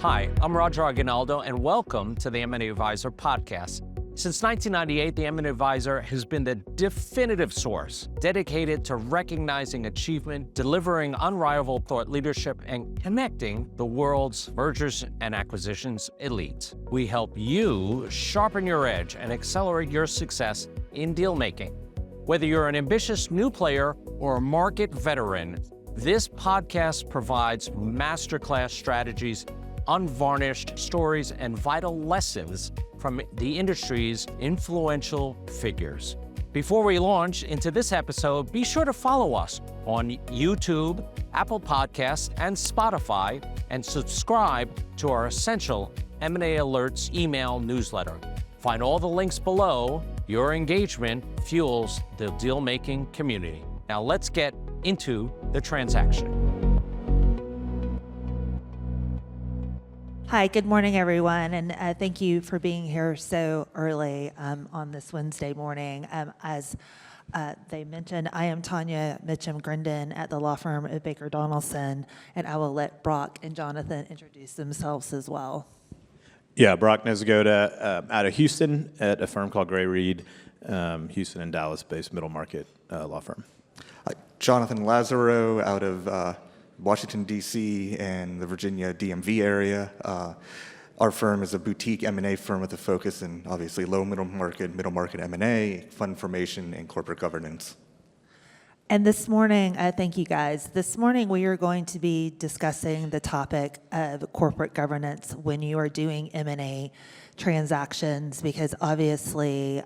Hi, I'm Roger Aguinaldo, and welcome to the M&A Advisor podcast. Since 1998, the M&A Advisor has been the definitive source dedicated to recognizing achievement, delivering unrivaled thought leadership, and connecting the world's mergers and acquisitions elite. We help you sharpen your edge and accelerate your success in deal making. Whether you're an ambitious new player or a market veteran, this podcast provides masterclass strategies, unvarnished stories, and vital lessons from the industry's influential figures. Before we launch into this episode, be sure to follow us on YouTube, Apple Podcasts, and Spotify, and subscribe to our essential M&A Alerts email newsletter. Find all the links below. Your engagement fuels the deal-making community. Now let's get into the transaction. Hi, good morning, everyone, and thank you for being here so early on this Wednesday morning. As they mentioned, I am Tonya Mitchem Grindon at the law firm of Baker Donelson, and I will let Brock and Jonathan introduce themselves as well. Yeah, Brock Niezgoda out of Houston at a firm called Gray Reed, Houston and Dallas-based middle market law firm. Jonathan Lazarow out of Washington, D.C. and the Virginia DMV area. Our firm is a boutique M&A firm with a focus in obviously low middle market M&A, fund formation, and corporate governance. And this morning, thank you guys. This morning we are going to be discussing the topic of corporate governance when you are doing M&A transactions, because obviously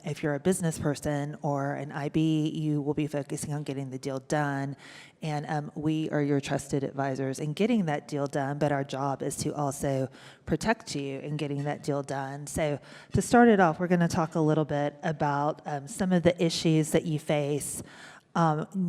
if you're a business person or an IB, you will be focusing on getting the deal done. And we are your trusted advisors in getting that deal done, but our job is to also protect you in getting that deal done. So to start it off, we're going to talk a little bit about some of the issues that you face,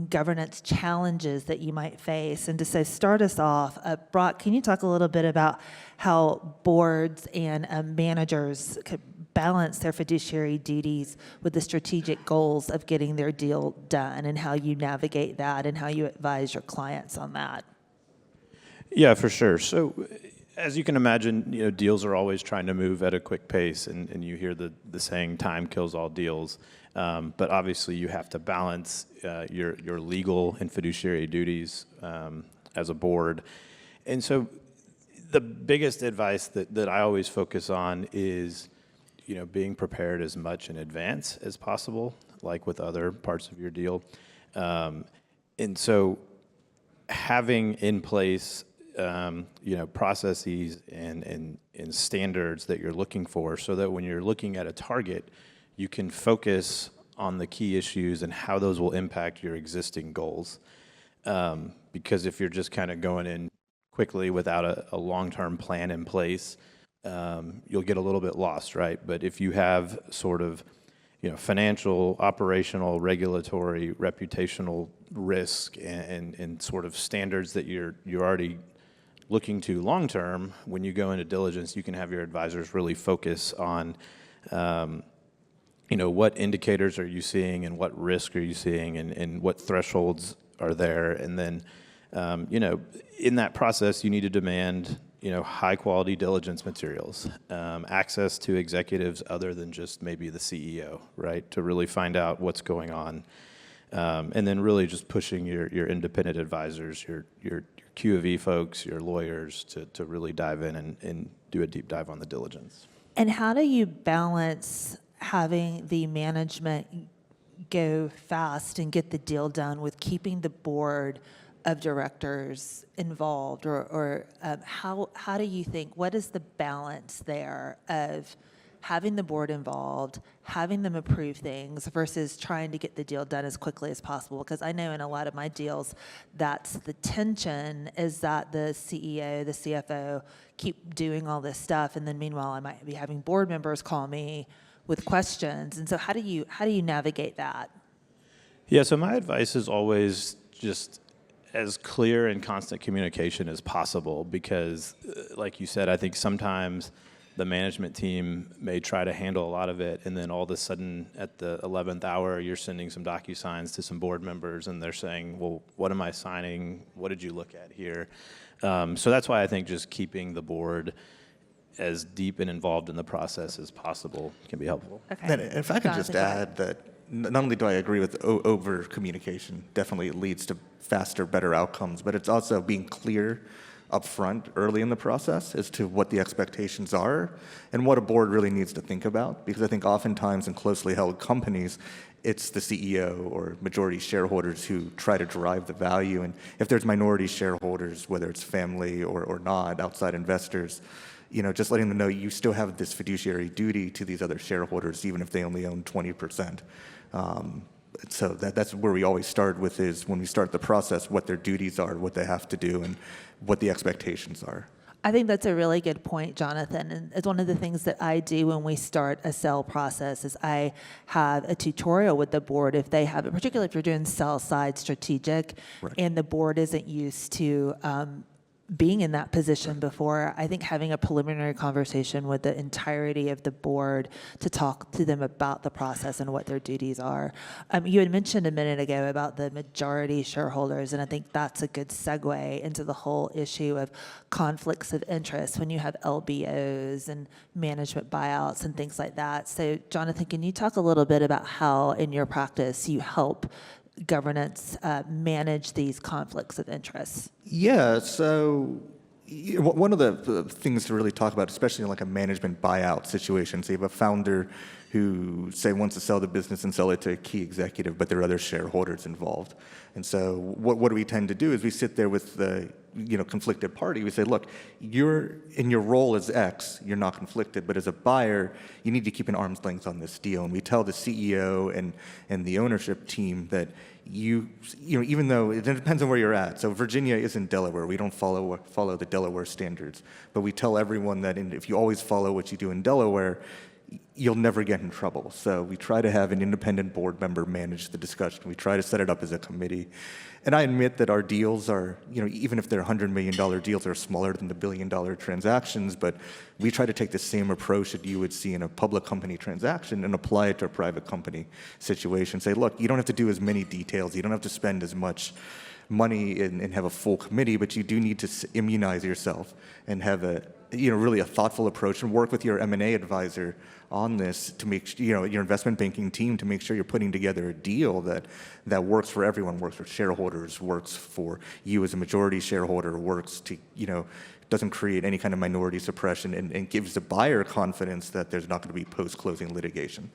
governance challenges that you might face. And to start us off, Brock, can you talk a little bit about how boards and managers could balance their fiduciary duties with the strategic goals of getting their deal done, and how you navigate that and how you advise your clients on that? Yeah, for sure. So as you can imagine, deals are always trying to move at a quick pace, and you hear the saying, time kills all deals. But obviously you have to balance your legal and fiduciary duties as a board. And so the biggest advice that I always focus on is, being prepared as much in advance as possible, like with other parts of your deal. And so having in place processes and standards that you're looking for, so that when you're looking at a target, you can focus on the key issues and how those will impact your existing goals. Because if you're just kind of going in quickly without a long-term plan in place, you'll get a little bit lost, right? But if you have sort of financial, operational, regulatory, reputational risk and sort of standards that you're already looking to long-term, when you go into diligence, you can have your advisors really focus on what indicators are you seeing and what risk are you seeing and what thresholds are there. And then, in that process, you need to demand, high quality diligence materials, access to executives other than just maybe the CEO, right? To really find out what's going on. And then really just pushing your independent advisors, your Q of E folks, your lawyers to really dive in and do a deep dive on the diligence. And how do you balance having the management go fast and get the deal done with keeping the board of directors involved, or how do you think, what is the balance there of having the board involved, having them approve things versus trying to get the deal done as quickly as possible? Because I know in a lot of my deals, that's the tension, is that the CEO, the CFO keep doing all this stuff, and then meanwhile I might be having board members call me with questions. And so how do you navigate that? Yeah, so my advice is always just as clear and constant communication as possible, because like you said, I think sometimes the management team may try to handle a lot of it, and then all of a sudden at the 11th hour, you're sending some DocuSigns to some board members, and they're saying, well, what am I signing? What did you look at here? So that's why I think just keeping the board as deep and involved in the process as possible can be helpful. Okay. And if I could just add that not only do I agree with over communication, definitely it leads to faster, better outcomes, but it's also being clear up front early in the process as to what the expectations are and what a board really needs to think about. Because I think oftentimes in closely held companies, it's the CEO or majority shareholders who try to drive the value. And if there's minority shareholders, whether it's family or not, outside investors, just letting them know you still have this fiduciary duty to these other shareholders, even if they only own 20%. So that's where we always start with, is when we start the process, what their duties are, what they have to do, and what the expectations are. I think that's a really good point, Jonathan. And it's one of the things that I do when we start a sell process is I have a tutorial with the board if they have it, particularly if you're doing sell side strategic, right, and the board isn't used to being in that position before. I think having a preliminary conversation with the entirety of the board to talk to them about the process and what their duties are. You had mentioned a minute ago about the majority shareholders, and I think that's a good segue into the whole issue of conflicts of interest when you have LBOs and management buyouts and things like that. So, Jonathan, can you talk a little bit about how in your practice you help governance manage these conflicts of interest? Yeah, so one of the things to really talk about, especially in like a management buyout situation, so you have a founder who, say, wants to sell the business and sell it to a key executive, but there are other shareholders involved. And so what do we tend to do is we sit there with the conflicted party. We say, look, you're in your role as X, you're not conflicted, but as a buyer, you need to keep an arm's length on this deal. And we tell the CEO and the ownership team that even though it depends on where you're at. So Virginia isn't Delaware. We don't follow the Delaware standards. But we tell everyone that if you always follow what you do in Delaware, you'll never get in trouble. So we try to have an independent board member manage the discussion. We try to set it up as a committee. And I admit that our deals are, even if they're $100 million deals, are smaller than the billion-dollar transactions, but we try to take the same approach that you would see in a public company transaction and apply it to a private company situation. Say, look, you don't have to do as many details. You don't have to spend as much money and have a full committee, but you do need to immunize yourself and have really a thoughtful approach and work with your M&A advisor on this to make your investment banking team to make sure you're putting together a deal that works for everyone, works for shareholders, works for you as a majority shareholder, works to doesn't create any kind of minority suppression, and gives the buyer confidence that there's not going to be post-closing litigation.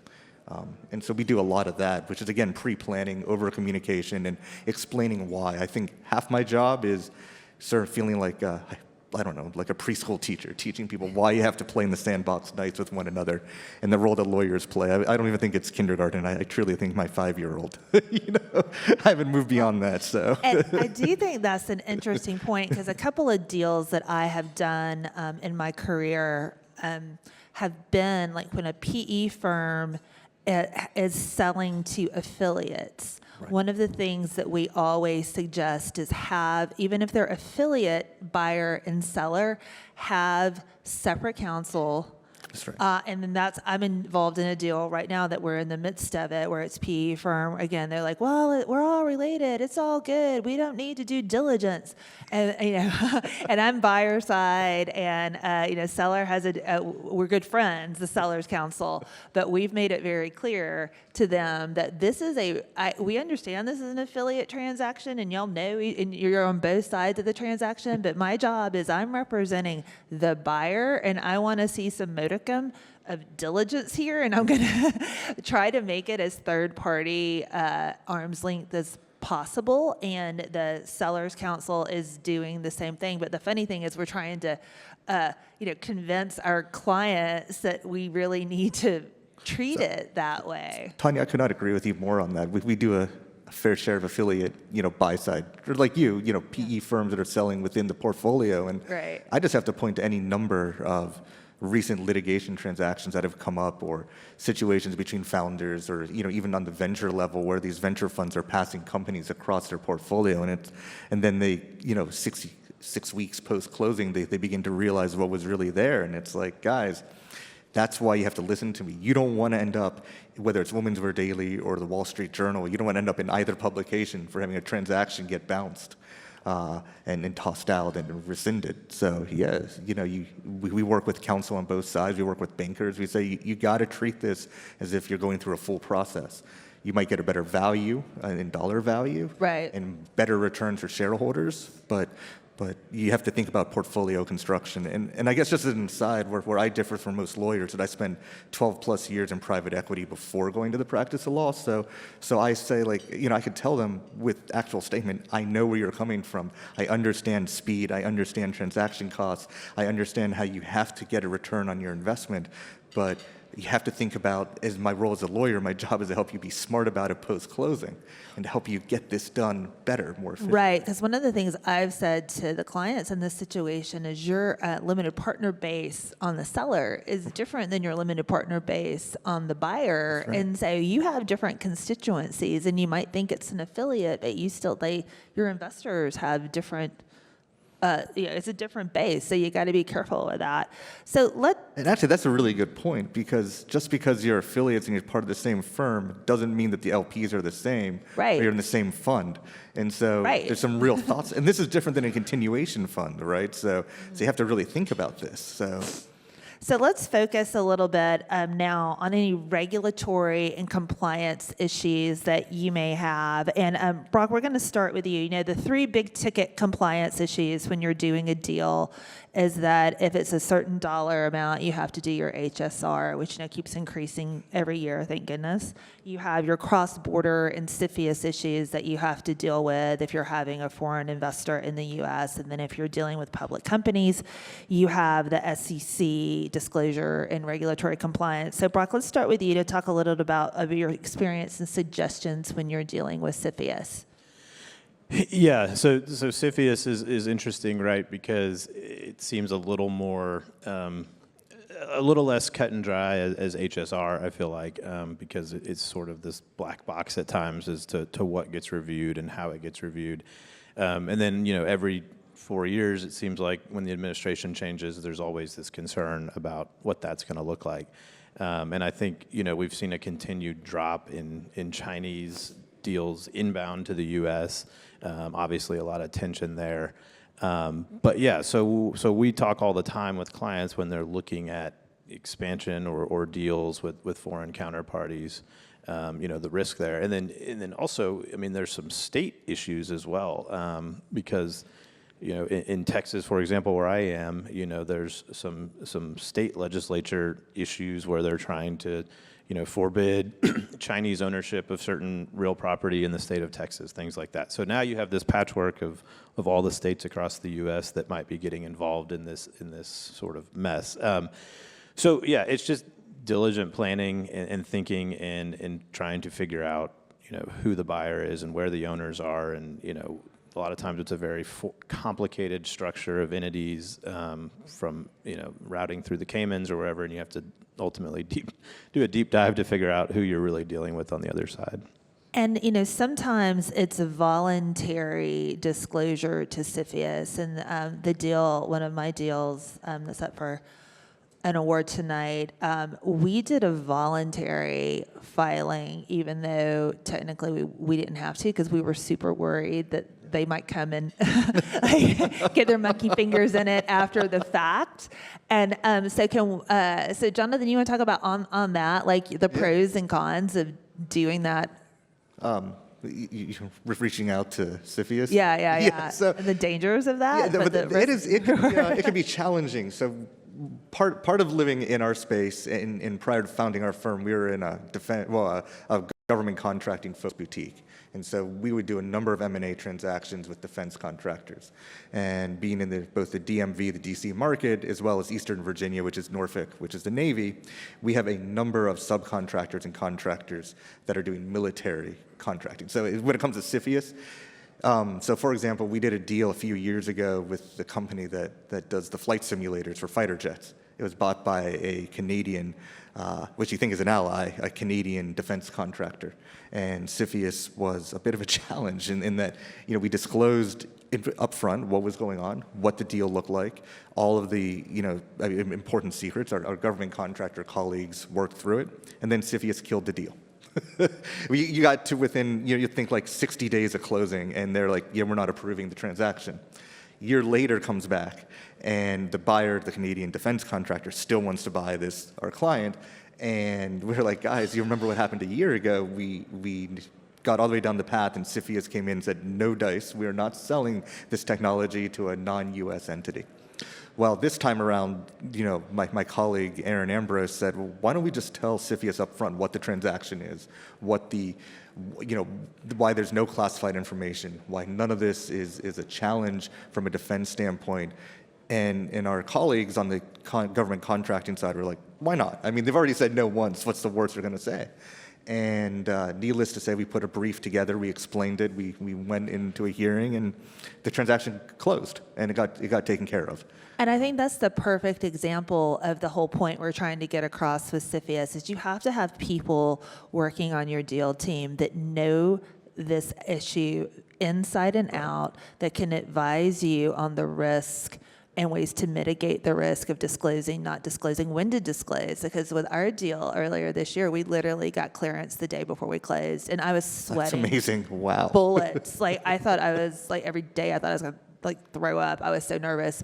And so we do a lot of that, which is, again, pre-planning, over-communication, and explaining why. I think half my job is sort of feeling like, like a preschool teacher, teaching people why you have to play in the sandbox nights with one another and the role that lawyers play. I don't even think it's kindergarten. I truly think my 5-year-old. I haven't moved beyond that. So. And I do think that's an interesting point, because a couple of deals that I have done in my career have been like when a PE firm is selling to affiliates. Right. One of the things that we always suggest is even if they're affiliate buyer and seller, have separate counsel. That's right. And then I'm involved in a deal right now that we're in the midst of it, where it's PE firm. Again, they're like, well, we're all related. It's all good. We don't need to do diligence. And, and I'm buyer side, and, seller has we're good friends, the seller's counsel, but we've made it very clear to them that this is we understand this is an affiliate transaction, and y'all know and you're on both sides of the transaction, but my job is I'm representing the buyer, and I want to see some modicum of diligence here, and I'm going to try to make it as third-party arm's length as possible, and the seller's counsel is doing the same thing. But the funny thing is we're trying to convince our clients that we really need to treat it that way. Tonya, I could not agree with you more on that. We do a fair share of affiliate, buy side, or like PE firms that are selling within the portfolio. And right. I just have to point to any number of recent litigation transactions that have come up, or situations between founders, or even on the venture level, where these venture funds are passing companies across their portfolio, and then they 60 6 weeks post-closing, they begin to realize what was really there. And it's like, guys, that's why you have to listen to me. You don't want to end up, whether it's Women's Wear Daily or the Wall Street Journal, you don't want to end up in either publication for having a transaction get bounced and tossed out and rescinded. So yes, we work with counsel on both sides. We work with bankers. We say you got to treat this as if you're going through a full process. You might get a better value in dollar value, right, and better returns for shareholders, but you have to think about portfolio construction. And I guess just as an aside, where I differ from most lawyers, that I spent 12 plus years in private equity before going to the practice of law. So I say, I could tell them with actual statement, I know where you're coming from. I understand speed. I understand transaction costs. I understand how you have to get a return on your investment. But you have to think about, as my role as a lawyer, my job is to help you be smart about it post-closing and to help you get this done better, more efficiently. Right, because one of the things I've said to the clients in this situation is your limited partner base on the seller is different than your limited partner base on the buyer. Right. And so you have different constituencies, and you might think it's an affiliate, but your investors have different it's a different base, so you got to be careful with that. And actually, that's a really good point, because just because you're affiliates and you're part of the same firm doesn't mean that the LPs are the same, right, or you're in the same fund. And so there's some real thoughts, and this is different than a continuation fund, right? So you have to really think about this. So let's focus a little bit now on any regulatory and compliance issues that you may have. And Brock, we're going to start with you. The 3 big ticket compliance issues when you're doing a deal is that if it's a certain dollar amount, you have to do your HSR, which keeps increasing every year, thank goodness. You have your cross-border and CFIUS issues that you have to deal with if you're having a foreign investor in the U.S. And then if you're dealing with public companies, you have the SEC disclosure and regulatory compliance. So Brock, let's start with you to talk a little bit about your experience and suggestions when you're dealing with CFIUS. Yeah, so CFIUS is interesting, right? Because it seems a little more, a little less cut and dry as HSR. I feel like, because it's sort of this black box at times as to what gets reviewed and how it gets reviewed, and then every 4 years it seems like when the administration changes, there's always this concern about what that's going to look like, and I think we've seen a continued drop in Chinese deals inbound to the U.S. Obviously, a lot of tension there. But yeah, so we talk all the time with clients when they're looking at expansion or deals with foreign counterparties, the risk there. And then also, there's some state issues as well, because in Texas, for example, where I am, there's some state legislature issues where they're trying to forbid Chinese ownership of certain real property in the state of Texas, things like that. So now you have this patchwork of all the states across the U.S. that might be getting involved in this sort of mess. So yeah, it's just diligent planning and thinking and trying to figure out who the buyer is and where the owners are, and a lot of times it's a very complicated structure of entities, from routing through the Caymans or wherever, and you have to ultimately do a deep dive to figure out who you're really dealing with on the other side. And sometimes it's a voluntary disclosure to CFIUS, and the deal, one of my deals that's up for an award tonight, we did a voluntary filing, even though technically we didn't have to, because we were super worried that they might come and get their monkey fingers in it after the fact. And so Jonathan, you want to talk about on that, like the pros and cons of doing that? You're reaching out to CFIUS? Yeah. So the dangers of that? Yeah, but it can be challenging. So part of living in our space, and prior to founding our firm, we were in a government contracting focused boutique. And so we would do a number of M&A transactions with defense contractors. And being in both the DMV, the DC market, as well as Eastern Virginia, which is Norfolk, which is the Navy, we have a number of subcontractors and contractors that are doing military contracting. So when it comes to CFIUS, so for example, we did a deal a few years ago with the company that does the flight simulators for fighter jets. It was bought by a Canadian which you think is an ally, a Canadian defense contractor. And CFIUS was a bit of a challenge in that, we disclosed upfront what was going on, what the deal looked like, all of the, important secrets. Our government contractor colleagues worked through it, and then CFIUS killed the deal. You got to within, you think like 60 days of closing, and they're like, yeah, we're not approving the transaction. Year later comes back, and the buyer, the Canadian defense contractor, still wants to buy our client. And we're like, guys, you remember what happened a year ago? We got all the way down the path, and CFIUS came in and said, no dice, we are not selling this technology to a non-US entity. Well, this time around, my colleague Aaron Ambrose said, well, why don't we just tell CFIUS up front what the transaction is, why there's no classified information, why none of this is a challenge from a defense standpoint. And our colleagues on the government contracting side were like, why not? I mean, they've already said no once. What's the worst they're going to say? And needless to say, we put a brief together. We explained it. We went into a hearing, and the transaction closed, and it got taken care of. And I think that's the perfect example of the whole point we're trying to get across with CFIUS is you have to have people working on your deal team that know this issue inside and out, that can advise you on the risk and ways to mitigate the risk of disclosing, not disclosing, when to disclose. Because with our deal earlier this year, we literally got clearance the day before we closed, and I was sweating. That's amazing. Wow. Bullets. I thought I was, every day I thought I was going to, throw up. I was so nervous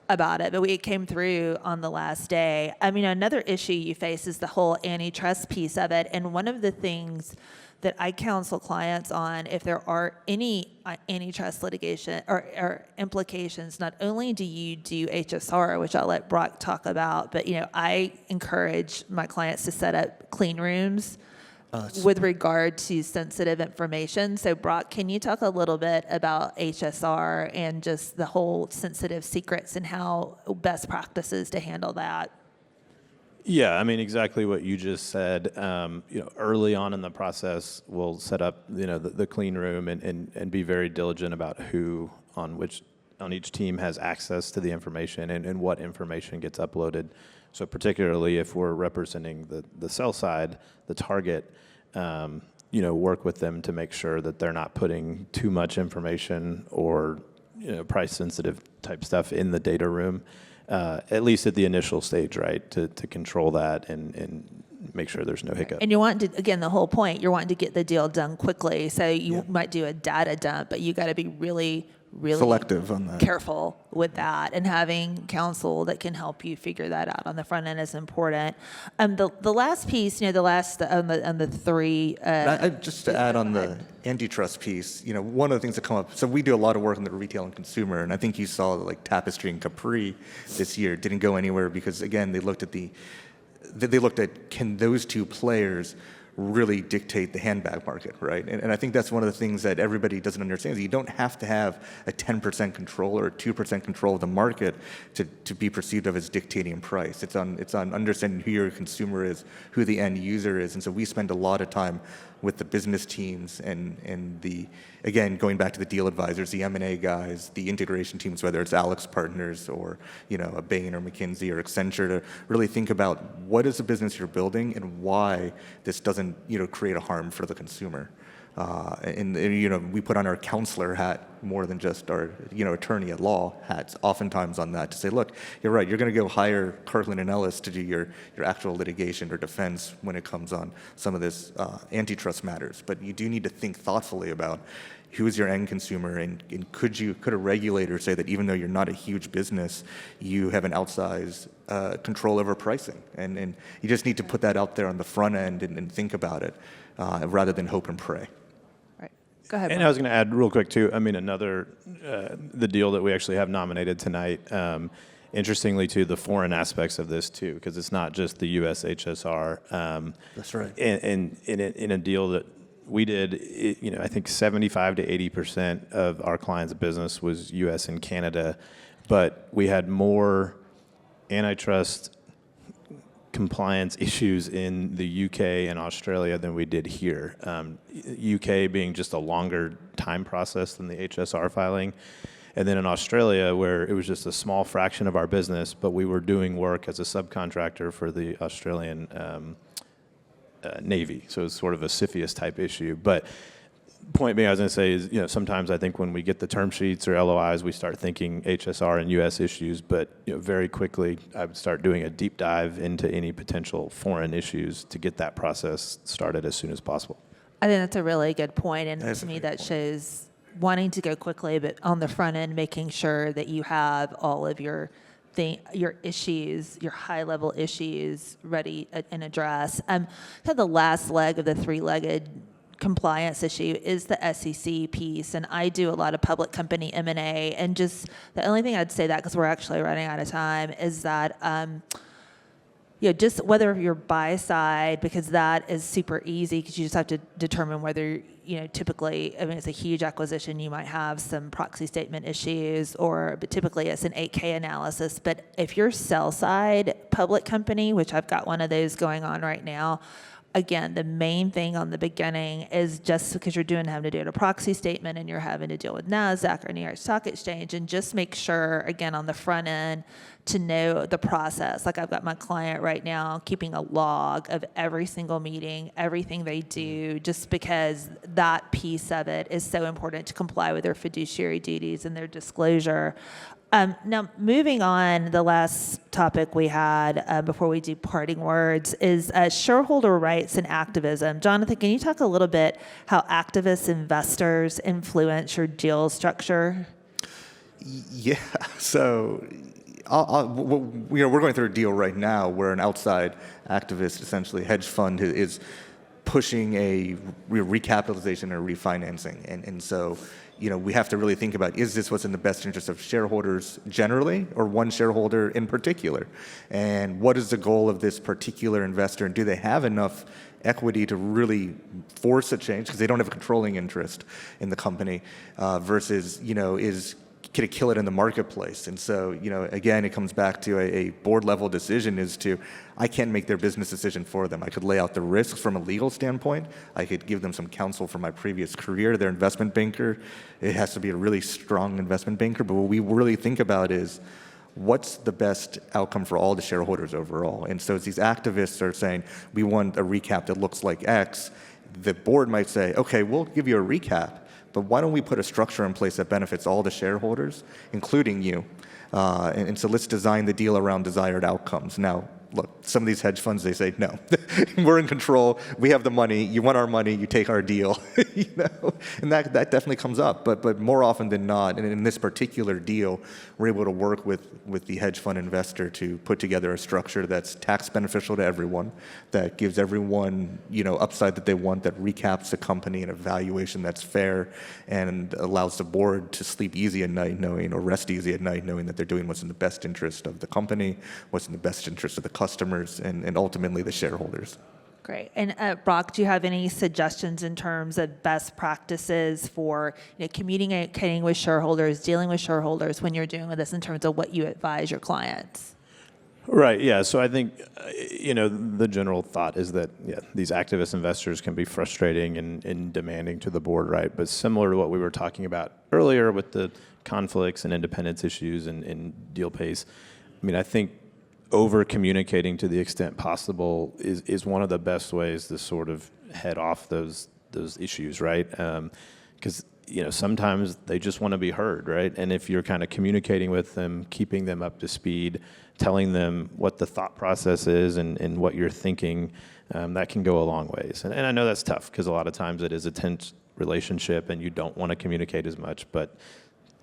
about it, but it came through on the last day. I mean, another issue you face is the whole antitrust piece of it, and one of the things that I counsel clients on, if there are any antitrust litigation or implications, not only do you do HSR, which I'll let Brock talk about, but I encourage my clients to set up clean rooms with regard to sensitive information. So Brock, can you talk a little bit about HSR and just the whole sensitive secrets and how best practices to handle that? Yeah, I mean, exactly what you just said. Early on in the process, we'll set up, the clean room and be very diligent about who on each team has access to the information and what information gets uploaded. So particularly if we're representing the sell side, the target, work with them to make sure that they're not putting too much information or, price sensitive type stuff in the data room. At least at the initial stage, right, to control that and make sure there's no hiccup. And you want to, again, the whole point, you're wanting to get the deal done quickly. So you might do a data dump, but you got to be really selective on that. Careful with that, and having counsel that can help you figure that out on the front end is important. The last piece, on the three. Just to add on the antitrust piece, one of the things that come up. So we do a lot of work in the retail and consumer, and I think you saw Tapestry and Capri this year didn't go anywhere because again they looked at can those two players really dictate the handbag market, right? And I think that's one of the things that everybody doesn't understand is you don't have to have a 10% control or a 2% control of the market to be perceived of as dictating price. It's on understanding who your consumer is, who the end user is. And so we spend a lot of time with the business teams and again, going back to the deal advisors, the M&A guys, the integration teams, whether it's Alex Partners or, a Bain or McKinsey or Accenture, to really think about what is the business you're building and why this doesn't, create a harm for the consumer. And we put on our counselor hat more than just our, attorney at law hats oftentimes on that to say, look, you're right, you're going to go hire Kirkland & Ellis to do your actual litigation or defense when it comes on some of this antitrust matters. But you do need to think thoughtfully about who is your end consumer, and could a regulator say that even though you're not a huge business, you have an outsized control over pricing? And you just need to put that out there on the front end and think about it rather than hope and pray. Go ahead. And I was going to add real quick too. I mean, the deal that we actually have nominated tonight. Interestingly, too, the foreign aspects of this too, because it's not just the U.S. HSR. That's right. And in a deal that we did, I think 75 to 80% of our clients' business was U.S. and Canada, but we had more antitrust compliance issues in the UK and Australia than we did here. UK being just a longer time process than the HSR filing. And then in Australia, where it was just a small fraction of our business, but we were doing work as a subcontractor for the Australian Navy. So it's sort of a CFIUS type issue. But point being, I was going to say is, sometimes I think when we get the term sheets or LOIs, we start thinking HSR and U.S. issues, but very quickly I would start doing a deep dive into any potential foreign issues to get that process started as soon as possible. I think that's a really good point, and That's to a me great that shows wanting to go quickly, but on the front end, making sure that you have all of your issues, your high-level issues ready and addressed. Kind of the last leg of the three-legged compliance issue is the SEC piece, and I do a lot of public company M&A, and just the only thing I'd say that, because we're actually running out of time, is that just whether you're buy side, because that is super easy, because you just have to determine whether, typically, it's a huge acquisition, you might have some proxy statement issues, but typically it's an 8K analysis. But if you're sell side public company, which I've got one of those going on right now, again, the main thing on the beginning is just because you're having to do a proxy statement and you're having to deal with NASDAQ or New York Stock Exchange, and just make sure, again, on the front end, to know the process. Like I've got my client right now keeping a log of every single meeting, everything they do, just because that piece of it is so important to comply with their fiduciary duties and their disclosure. Now, moving on, the last topic we had before we do parting words is shareholder rights and activism. Jonathan, can you talk a little bit how activist investors influence your deal structure? Yeah, so we're going through a deal right now where an outside activist, essentially hedge fund, is pushing a recapitalization or refinancing. And so, we have to really think about, is this what's in the best interest of shareholders generally or one shareholder in particular? And what is the goal of this particular investor? And do they have enough equity to really force a change, because they don't have a controlling interest in the company, versus, can it kill it in the marketplace? And so, again, it comes back to a board level decision I can't make their business decision for them. I could lay out the risks from a legal standpoint. I could give them some counsel from my previous career. Their investment banker, it has to be a really strong investment banker. But what we really think about is, what's the best outcome for all the shareholders overall? And so as these activists are saying, we want a recap that looks like X, the board might say, okay, we'll give you a recap, but why don't we put a structure in place that benefits all the shareholders, including you? And so let's design the deal around desired outcomes. Now, look, some of these hedge funds, they say, no, we're in control. We have the money. You want our money, you take our deal. And that definitely comes up. But more often than not, and in this particular deal, we're able to work with the hedge fund investor to put together a structure that's tax beneficial to everyone, that gives everyone, upside that they want, that recaps the company in a valuation that's fair, and allows the board to sleep easy at night or rest easy at night knowing that they're doing what's in the best interest of the company, what's in the best interest of the customers, and ultimately the shareholders. Great. And Brock, do you have any suggestions in terms of best practices for communicating with shareholders, dealing with shareholders when you're doing this, in terms of what you advise your clients? Right, yeah. So I think, the general thought is that, these activist investors can be frustrating and demanding to the board, right? But similar to what we were talking about earlier with the conflicts and independence issues and deal pace, I think over-communicating to the extent possible is one of the best ways to sort of head off those issues, right? Because sometimes they just want to be heard, right? And if you're kind of communicating with them, keeping them up to speed, telling them what the thought process is and what you're thinking, that can go a long ways. And I know that's tough, because a lot of times it is a tense relationship and you don't want to communicate as much, but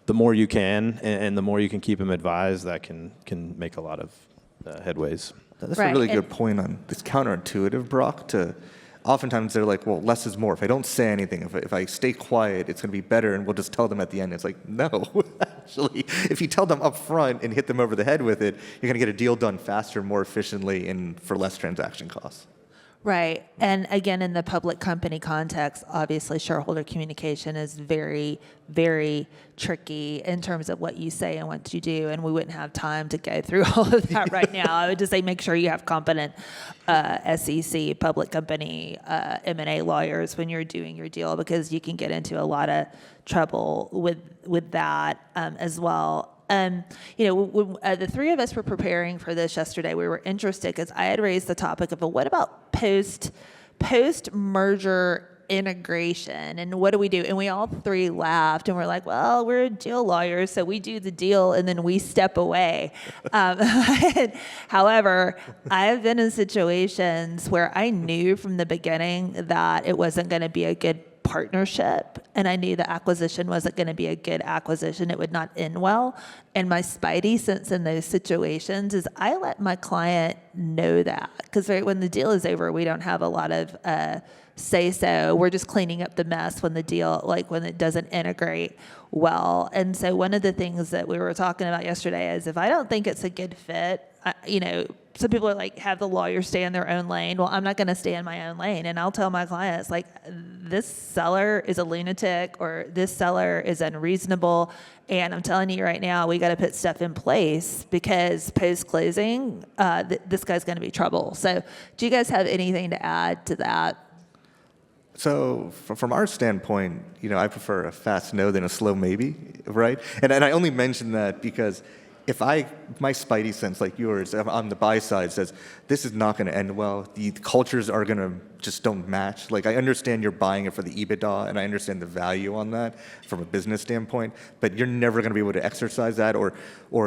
the more you can and the more you can keep them advised, that can make a lot of headways. That's a really good point on this. Counterintuitive, Brock, oftentimes they're like, well, less is more. If I don't say anything, if I stay quiet, it's going to be better, and we'll just tell them at the end. It's like, no, actually, if you tell them up front and hit them over the head with it, you're going to get a deal done faster, more efficiently, and for less transaction costs. Right. And again, in the public company context, obviously shareholder communication is very, very tricky in terms of what you say and what you do. And we wouldn't have time to go through all of that right now. I would just say make sure you have competent SEC, public company, M&A lawyers when you're doing your deal, because you can get into a lot of trouble with that as well. When the three of us were preparing for this yesterday, we were interested because I had raised the topic of, well, what about post-merger integration, and what do we do? And we all three laughed, and we're like, well, we're deal lawyers, so we do the deal, and then we step away. However, I've been in situations where I knew from the beginning that it wasn't going to be a good partnership, and I knew the acquisition wasn't going to be a good acquisition. It would not end well. And my spidey sense in those situations is I let my client know that, because when the deal is over, we don't have a lot of say-so. We're just cleaning up the mess when the deal, when it doesn't integrate well. And so one of the things that we were talking about yesterday is if I don't think it's a good fit, some people are like, have the lawyer stay in their own lane. Well, I'm not going to stay in my own lane. And I'll tell my clients, this seller is a lunatic, or this seller is unreasonable. And I'm telling you right now, we got to put stuff in place, because post-closing, this guy's going to be trouble. So do you guys have anything to add to that? So from our standpoint, I prefer a fast no than a slow maybe, right? And I only mention that because if my spidey sense, like yours, on the buy side says, this is not going to end well, the cultures are going to just don't match. I understand you're buying it for the EBITDA, and I understand the value on that from a business standpoint, but you're never going to be able to exercise that, or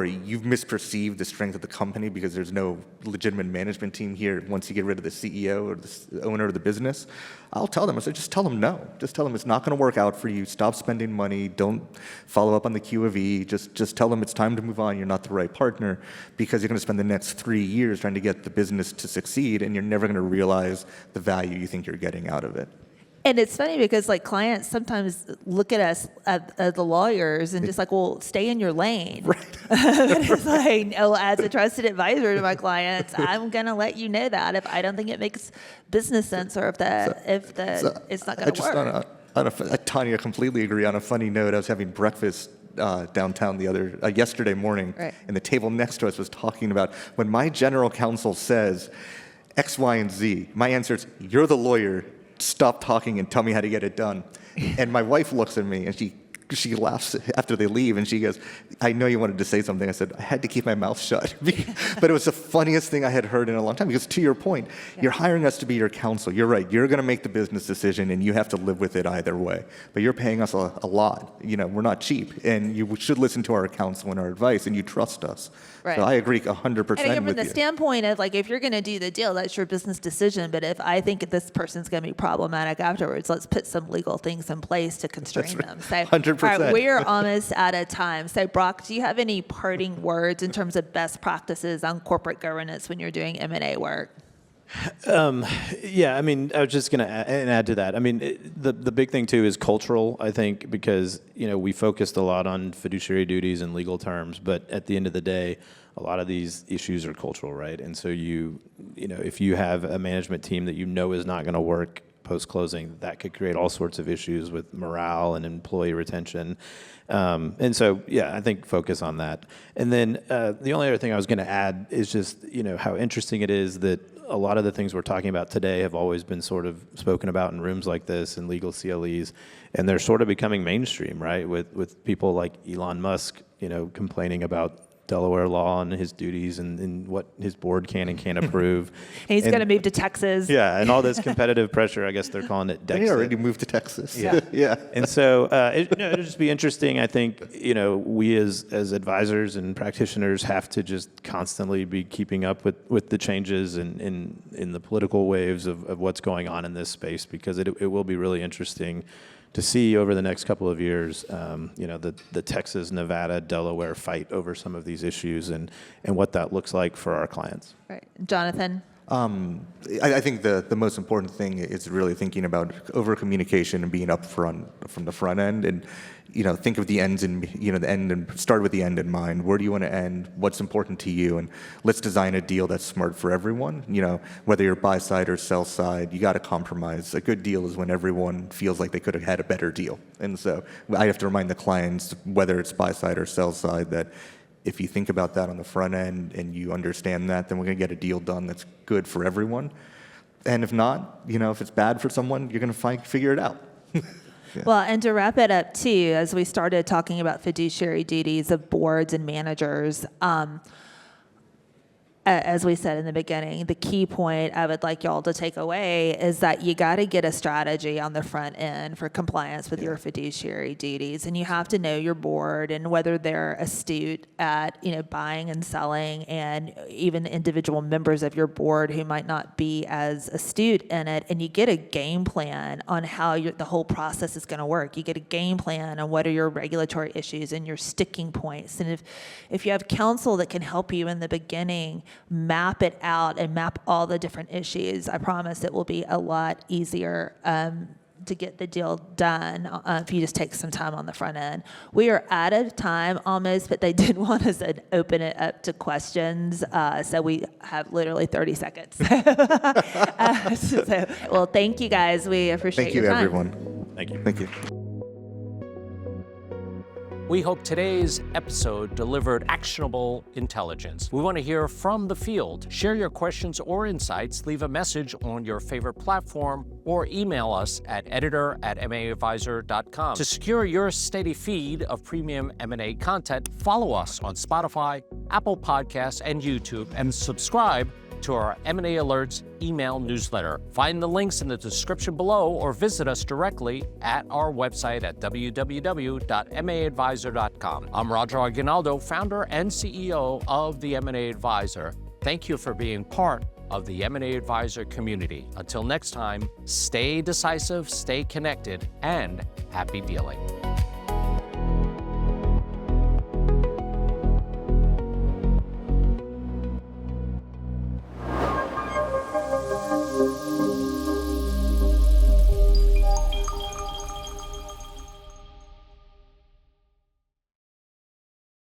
you've misperceived the strength of the company because there's no legitimate management team here once you get rid of the CEO or the owner of the business. I'll tell them, just tell them no. Just tell them it's not going to work out for you. Stop spending money. Don't follow up on the Q of E. Just tell them it's time to move on. You're not the right partner, because you're going to spend the next 3 years trying to get the business to succeed, and you're never going to realize the value you think you're getting out of it. And it's funny because clients sometimes look at us, at the lawyers, and just well, stay in your lane. Right. But it's as a trusted advisor to my clients, I'm going to let you know that if I don't think it makes business sense, or if it's not going to work. Tonya, completely agree. On a funny note, I was having breakfast downtown yesterday morning, right, and the table next to us was talking about when my general counsel says X, Y, and Z, my answer is, you're the lawyer, stop talking and tell me how to get it done. And my wife looks at me and she laughs after they leave, and she goes, I know you wanted to say something. I said, I had to keep my mouth shut. But it was the funniest thing I had heard in a long time, because to your point, you're hiring us to be your counsel. You're right. You're going to make the business decision, and you have to live with it either way. But you're paying us a lot. We're not cheap, and you should listen to our counsel and our advice, and you trust us. Right. So I agree 100% with you. And from the standpoint of if you're going to do the deal, that's your business decision. But if I think this person's going to be problematic afterwards, let's put some legal things in place to constrain them. So 100%. All right, we're almost out of time. So Brock, do you have any parting words in terms of best practices on corporate governance when you're doing M&A work? I was just going to add to that. The big thing too is cultural, I think, because we focused a lot on fiduciary duties and legal terms, but at the end of the day, a lot of these issues are cultural, right? And so if you have a management team that is not going to work post-closing, that could create all sorts of issues with morale and employee retention. I think focus on that. And then the only other thing I was going to add is just, how interesting it is that a lot of the things we're talking about today have always been sort of spoken about in rooms like this and legal CLEs, and they're sort of becoming mainstream, right? With people like Elon Musk, complaining about Delaware law and his duties and what his board can and can't approve. And he's going to move to Texas. Yeah, and all this competitive pressure, I guess they're calling it Dexit. He already moved to Texas. Yeah. Yeah. And so it'll just be interesting. I think, we as advisors and practitioners have to just constantly be keeping up with the changes in the political waves of what's going on in this space, because it will be really interesting to see over the next couple of years, the Texas, Nevada, Delaware fight over some of these issues and what that looks like for our clients. Right. Jonathan? I think the most important thing is really thinking about over-communication and being upfront from the front end, and think of the ends in the end, and start with the end in mind. Where do you want to end? What's important to you? And let's design a deal that's smart for everyone. Whether you're buy side or sell side, you got to compromise. A good deal is when everyone feels like they could have had a better deal. And so I have to remind the clients, whether it's buy side or sell side, that if you think about that on the front end and you understand that, then we're going to get a deal done that's good for everyone. And if not, if it's bad for someone, you're going to figure it out. Yeah. Well, and to wrap it up too, as we started talking about fiduciary duties of boards and managers, as we said in the beginning, the key point I would like y'all to take away is that you got to get a strategy on the front end for compliance with your fiduciary duties, and you have to know your board and whether they're astute at buying and selling, and even individual members of your board who might not be as astute in it. And you get a game plan on how the whole process is going to work. You get a game plan on what are your regulatory issues and your sticking points. And if you have counsel that can help you in the beginning, map it out and map all the different issues, I promise it will be a lot easier to get the deal done if you just take some time on the front end. We are out of time almost, but they did want us to open it up to questions, so we have literally 30 seconds. Well, thank you guys. We appreciate your time. Thank you, everyone. Thank you. Thank you. We hope today's episode delivered actionable intelligence. We want to hear from the field. Share your questions or insights, leave a message on your favorite platform, or email us at editor@maadvisor.com. To secure your steady feed of premium M&A content, follow us on Spotify, Apple Podcasts, and YouTube, and subscribe to our M&A Alerts email newsletter. Find the links in the description below or visit us directly at our website at www.maadvisor.com. I'm Roger Aguinaldo, founder and CEO of the M&A Advisor. Thank you for being part of the M&A Advisor community. Until next time, stay decisive, stay connected, and happy dealing.